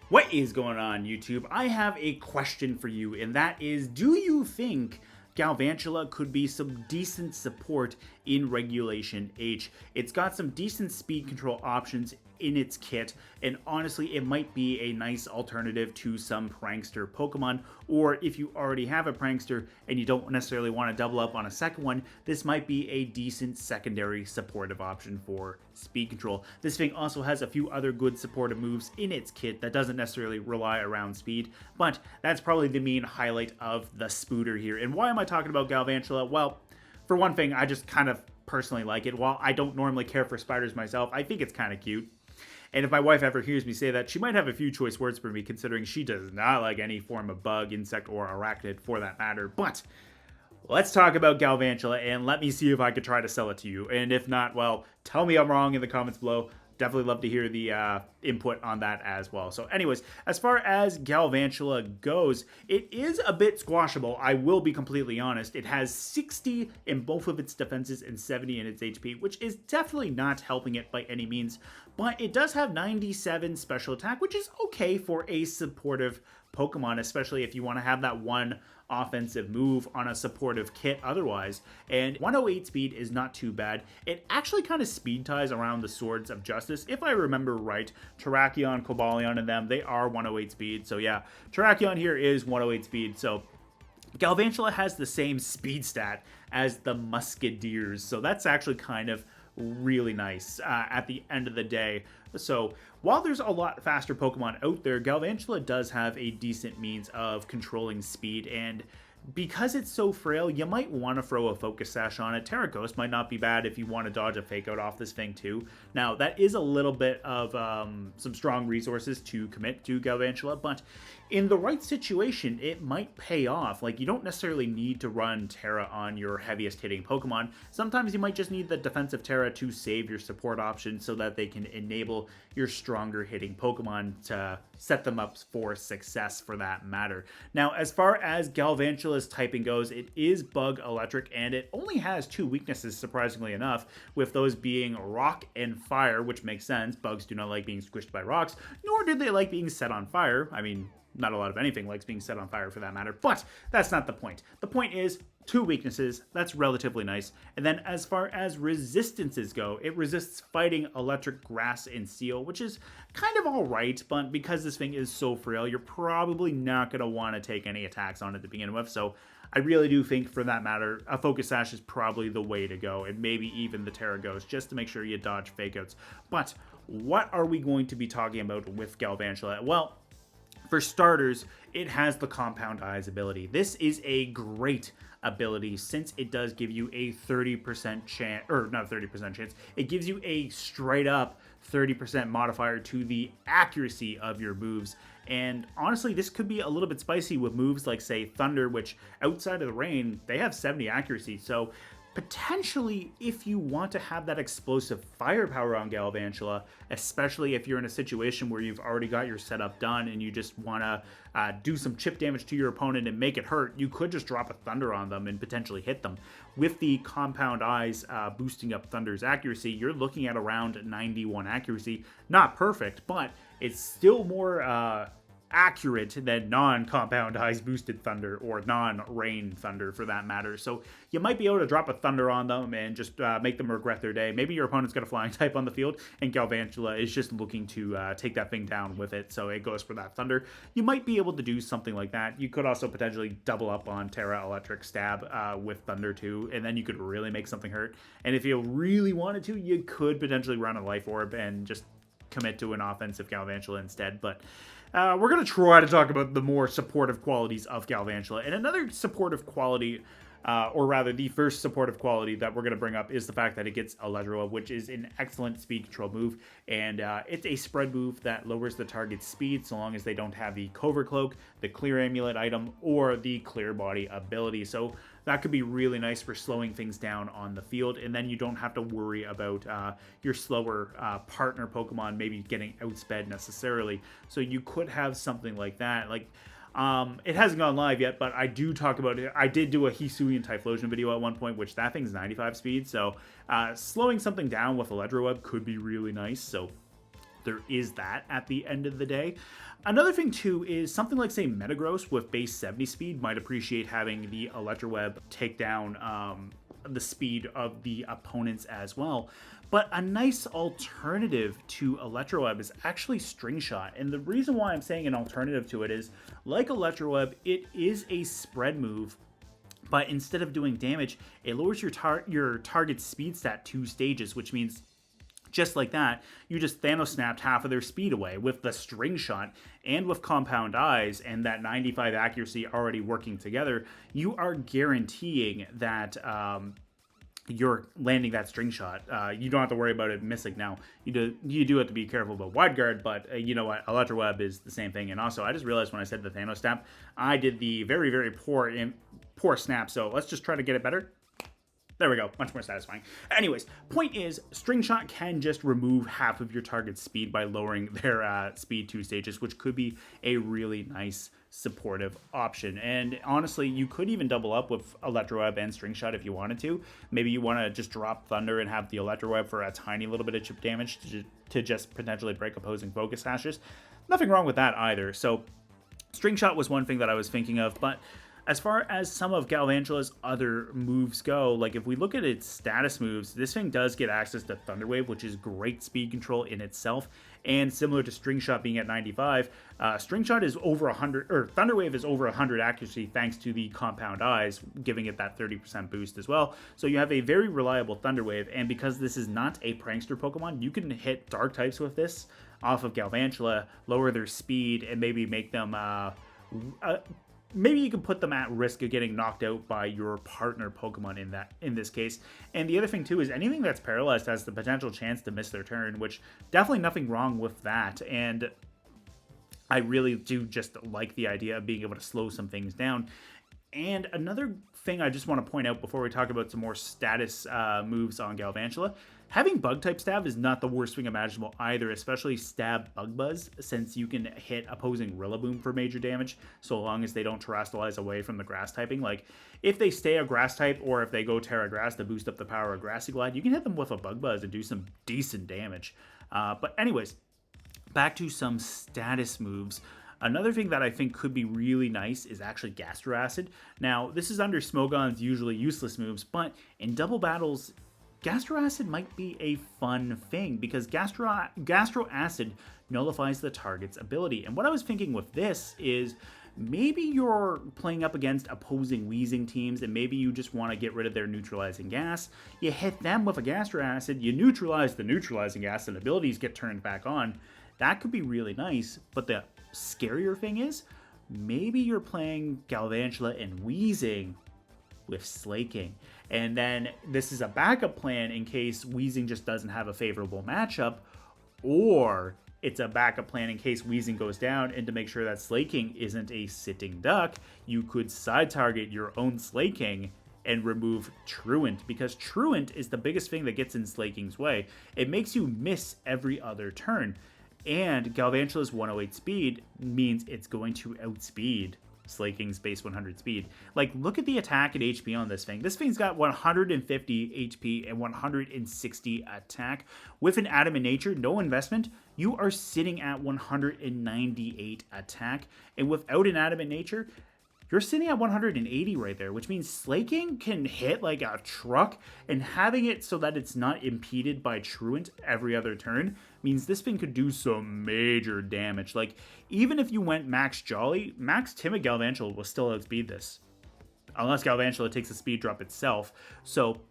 What is going on, YouTube? I have a question for you, and that is, do you think Galvantula could be some decent support in Regulation H? It's got some decent speed control options in its kit, and honestly, it might be a nice alternative to some prankster Pokemon, or if you already have a prankster and you don't necessarily want to double up on a second one, this might be a decent secondary supportive option for speed control. This thing also has a few other good supportive moves in its kit that doesn't necessarily rely around speed, but that's probably the main highlight of the Spooter here. And why am I talking about Galvantula? Well, for one thing, I just kind of personally like it. While I don't normally care for spiders myself, I think it's kind of cute. And if my wife ever hears me say that, she might have a few choice words for me, considering she does not like any form of bug, insect, or arachnid for that matter. But let's talk about Galvantula, and let me see if I could try to sell it to you. And if not, well, tell me I'm wrong in the comments below. Definitely love to hear the input on that as well. So anyways, as far as Galvantula goes, it is a bit squashable. I will be completely honest. It has 60 in both of its defenses and 70 in its HP, which is definitely not helping it by any means. But it does have 97 special attack, which is okay for a supportive Pokemon, especially if you want to have that one offensive move on a supportive kit otherwise. And 108 speed is not too bad. It actually kind of speed ties around the Swords of Justice. If I remember right, Terrakion, Cobalion, and them, they are 108 speed. So yeah, Terrakion here is 108 speed. So Galvantula has the same speed stat as the Musketeers. So that's actually kind of really nice at the end of the day. So while there's a lot faster Pokemon out there, Galvantula does have a decent means of controlling speed, and because it's so frail, you might want to throw a Focus Sash on it. Terra Ghost might not be bad if you want to dodge a Fake Out off this thing too. Now, that is a little bit of some strong resources to commit to Galvantula, but in the right situation, it might pay off. Like, you don't necessarily need to run Terra on your heaviest hitting Pokemon. Sometimes you might just need the defensive Terra to save your support option so that they can enable your stronger hitting Pokemon to set them up for success for that matter. Now, as far as Galvantula's typing goes, it is Bug Electric, and it only has two weaknesses, surprisingly enough, with those being Rock and Fire, which makes sense. Bugs do not like being squished by rocks, nor do they like being set on fire. I mean, not a lot of anything likes being set on fire for that matter, but that's not the point. The point is, two weaknesses, that's relatively nice. And then as far as resistances go, it resists fighting, electric, grass, and steel, which is kind of alright, but because this thing is so frail, you're probably not going to want to take any attacks on it to begin with. So I really do think, for that matter, a Focus Sash is probably the way to go, and maybe even the Terra Ghost, just to make sure you dodge Fake Outs. But what are we going to be talking about with Galvantula? Well, for starters, it has the Compound Eyes ability. This is a great ability since it does give you a 30% chance, or not a 30% chance, it gives you a straight up 30% modifier to the accuracy of your moves. And honestly, this could be a little bit spicy with moves like, say, Thunder, which outside of the rain, they have 70 accuracy. So potentially, if you want to have that explosive firepower on Galvantula, especially if you're in a situation where you've already got your setup done and you just want to do some chip damage to your opponent and make it hurt, you could just drop a Thunder on them and potentially hit them. With the Compound Eyes boosting up Thunder's accuracy, you're looking at around 91 accuracy. Not perfect, but it's still more accurate than non-Compound Eyes boosted Thunder, or non-Rain Thunder for that matter. So you might be able to drop a Thunder on them and just make them regret their day. Maybe your opponent's got a Flying type on the field and Galvantula is just looking to take that thing down with it, so it goes for that Thunder. You might be able to do something like that. You could also potentially double up on Terra Electric Stab with Thunder too, and then you could really make something hurt. And if you really wanted to, you could potentially run a Life Orb and just commit to an offensive Galvantula instead. But we're going to try to talk about the more supportive qualities of Galvantula. And another supportive quality, or rather the first supportive quality that we're going to bring up, is the fact that it gets Electro, which is an excellent speed control move. And it's a spread move that lowers the target's speed so long as they don't have the Covert Cloak, the Clear Amulet item, or the Clear Body ability. So that could be really nice for slowing things down on the field, and then you don't have to worry about your slower partner Pokemon maybe getting outsped necessarily. So you could have something like that. Like, it hasn't gone live yet, but I do talk about it. I did do a Hisuian Typhlosion video at one point, which that thing's 95 speed, so slowing something down with Electro Web could be really nice. So there is that at the end of the day. Another thing too is something like, say, Metagross with base 70 speed might appreciate having the Electroweb take down the speed of the opponents as well. But a nice alternative to Electroweb is actually String Shot. And the reason why I'm saying an alternative to it is, like Electroweb, it is a spread move, but instead of doing damage, it lowers your target's speed stat 2 stages, which means just like that, you just Thanos snapped half of their speed away with the String Shot, and with Compound Eyes and that 95 accuracy already working together, you are guaranteeing that you're landing that String Shot. You don't have to worry about it missing. Now, you do have to be careful about Wide Guard, but you know what? Electroweb is the same thing. And also, I just realized when I said the Thanos snap, I did the very, very poor snap, so let's just try to get it better. There we go, much more satisfying. Anyways, point is, String Shot can just remove half of your target's speed by lowering their speed 2 stages, which could be a really nice supportive option. And honestly, you could even double up with Electroweb and String Shot if you wanted to. Maybe you want to just drop Thunder and have the Electroweb for a tiny little bit of chip damage to just potentially break opposing focus hashes. Nothing wrong with that either. So String Shot was one thing that I was thinking of, but as far as some of Galvantula's other moves go, like if we look at its status moves, this thing does get access to Thunder Wave, which is great speed control in itself. And similar to String Shot being at 95, String Shot is over 100, or Thunder Wave is over 100 accuracy thanks to the Compound Eyes, giving it that 30% boost as well. So you have a very reliable Thunder Wave, and because this is not a Prankster Pokemon, you can hit Dark types with this off of Galvantula, lower their speed, and maybe make them maybe you can put them at risk of getting knocked out by your partner Pokemon in this case. And the other thing too is anything that's paralyzed has the potential chance to miss their turn, which definitely nothing wrong with that. And I really do just like the idea of being able to slow some things down. And another thing I just want to point out before we talk about some more status moves on Galvantula, having Bug-type Stab is not the worst thing imaginable either, especially Stab Bug Buzz, since you can hit opposing Rillaboom for major damage, so long as they don't Terrastallize away from the Grass typing. Like, if they stay a Grass type, or if they go Terra Grass to boost up the power of Grassy Glide, you can hit them with a Bug Buzz and do some decent damage. But anyways, back to some status moves. Another thing that I think could be really nice is actually Gastro Acid. Now, this is under Smogon's usually useless moves, but in double battles, Gastro Acid might be a fun thing because Gastro Acid nullifies the target's ability. And what I was thinking with this is maybe you're playing up against opposing Wheezing teams and maybe you just want to get rid of their neutralizing gas. You hit them with a Gastro Acid, you neutralize the neutralizing gas and abilities get turned back on. That could be really nice, but the scarier thing is maybe you're playing Galvantula and Wheezing with Slaking. And then this is a backup plan in case Wheezing just doesn't have a favorable matchup, or it's a backup plan in case Wheezing goes down, and to make sure that Slaking isn't a sitting duck, you could side target your own Slaking and remove Truant, because Truant is the biggest thing that gets in Slaking's way. It makes you miss every other turn, and Galvantula's 108 speed means it's going to outspeed Slaking's base 100 speed. Like, look at the attack and HP on this thing. This thing's got 150 HP and 160 attack. With an Adamant Nature, no investment, you are sitting at 198 attack. And without an Adamant Nature, you're sitting at 180 right there, which means Slaking can hit like a truck, and having it so that it's not impeded by Truant every other turn means this thing could do some major damage. Like, even if you went Max Jolly, Max Timid Galvantula will still outspeed this, unless Galvantula takes a speed drop itself. So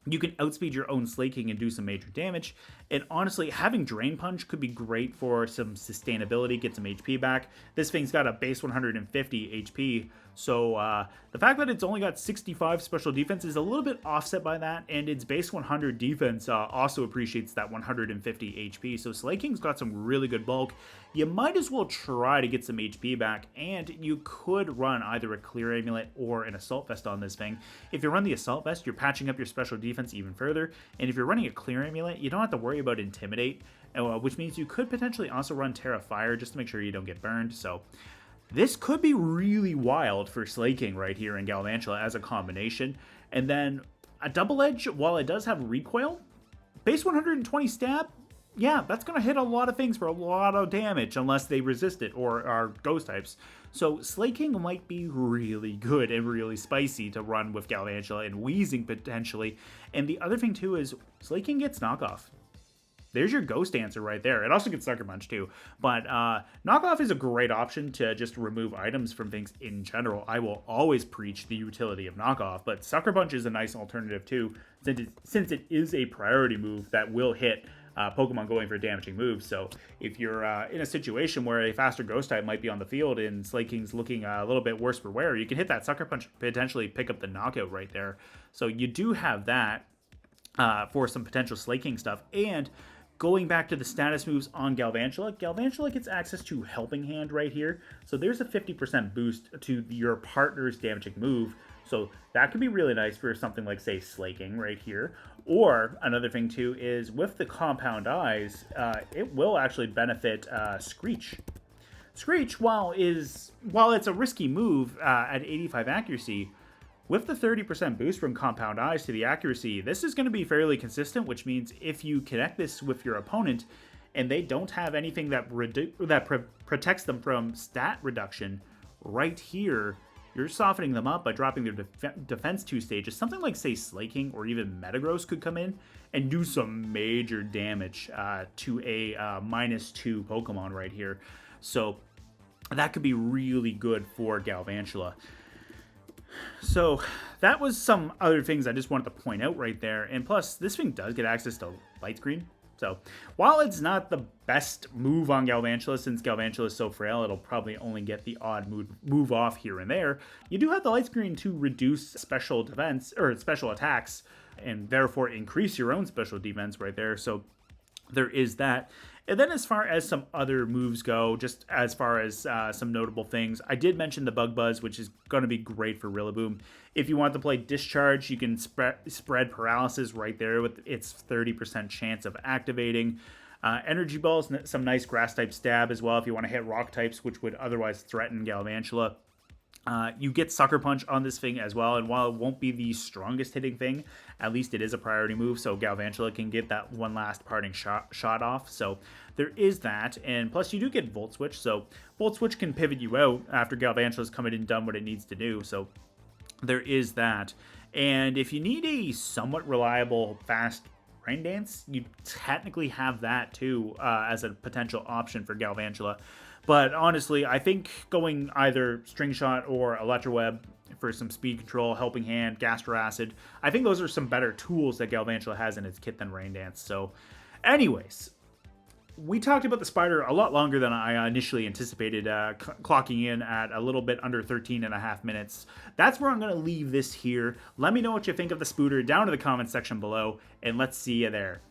you can outspeed your own Slaking and do some major damage. And honestly, having Drain Punch could be great for some sustainability, get some HP back. This thing's got a base 150 HP, so the fact that it's only got 65 special defense is a little bit offset by that, and its base 100 defense also appreciates that 150 HP. So Slaking's got some really good bulk. You might as well try to get some HP back, and you could run either a Clear Amulet or an Assault Vest on this thing. If you run the Assault Vest, you're patching up your special defense even further, and if you're running a Clear Amulet, you don't have to worry about Intimidate, which means you could potentially also run Terra Fire just to make sure you don't get burned. So this could be really wild for Slaking right here in Galvantula as a combination. And then a Double Edge, while it does have recoil, base 120 stab, yeah, that's going to hit a lot of things for a lot of damage unless they resist it or are ghost types. So slaking might be really good and really spicy to run with Galvantula and wheezing potentially. And the other thing too is slaking gets knockoff. There's your ghost answer right there. It also gets Sucker Punch too. But knockoff is a great option to just remove items from things in general. I will always preach the utility of knockoff, but Sucker Punch is a nice alternative too, since it is a priority move that will hit Pokemon going for damaging moves. So if you're in a situation where a faster ghost type might be on the field and Slaking's looking a little bit worse for wear, you can hit that Sucker Punch, potentially pick up the knockout right there. So you do have that for some potential Slaking stuff. And going back to the status moves on Galvantula, Galvantula gets access to Helping Hand right here. So there's a 50% boost to your partner's damaging move. So that could be really nice for something like, say, Slaking right here. Or another thing too is with the Compound Eyes, it will actually benefit Screech. Screech, while it's a risky move at 85 accuracy, with the 30% boost from Compound Eyes to the accuracy, this is going to be fairly consistent, which means if you connect this with your opponent and they don't have anything that protects them from stat reduction, right here, you're softening them up by dropping their defense 2 stages. Something like, say, Slaking or even Metagross could come in and do some major damage to a -2 Pokemon right here. So that could be really good for Galvantula. So that was some other things I just wanted to point out right there. And plus, this thing does get access to Light Screen. So while it's not the best move on Galvantula, since Galvantula is so frail, it'll probably only get the odd move off here and there. You do have the Light Screen to reduce special defense or special attacks and therefore increase your own special defense right there. So there is that. And then as far as some other moves go, just as far as some notable things, I did mention the Bug Buzz, which is going to be great for Rillaboom. If you want to play Discharge, you can spread Paralysis right there with its 30% chance of activating. Energy Balls, some nice Grass-type stab as well if you want to hit Rock types, which would otherwise threaten Galvantula. You get Sucker Punch on this thing as well, and while it won't be the strongest hitting thing, at least it is a priority move, so Galvantula can get that one last parting shot off. So there is that, and plus you do get Volt Switch, so Volt Switch can pivot you out after Galvantula's come in and done what it needs to do, so there is that. And if you need a somewhat reliable, fast Rain Dance, you technically have that too as a potential option for Galvantula. But honestly, I think going either String Shot or Electro Web for some speed control, Helping Hand, Gastro Acid, I think those are some better tools that Galvantula has in its kit than Rain Dance. So anyways, we talked about the spider a lot longer than I initially anticipated, clocking in at a little bit under 13.5 minutes. That's where I'm going to leave this here. Let me know what you think of the Spooter down in the comments section below, and let's see you there.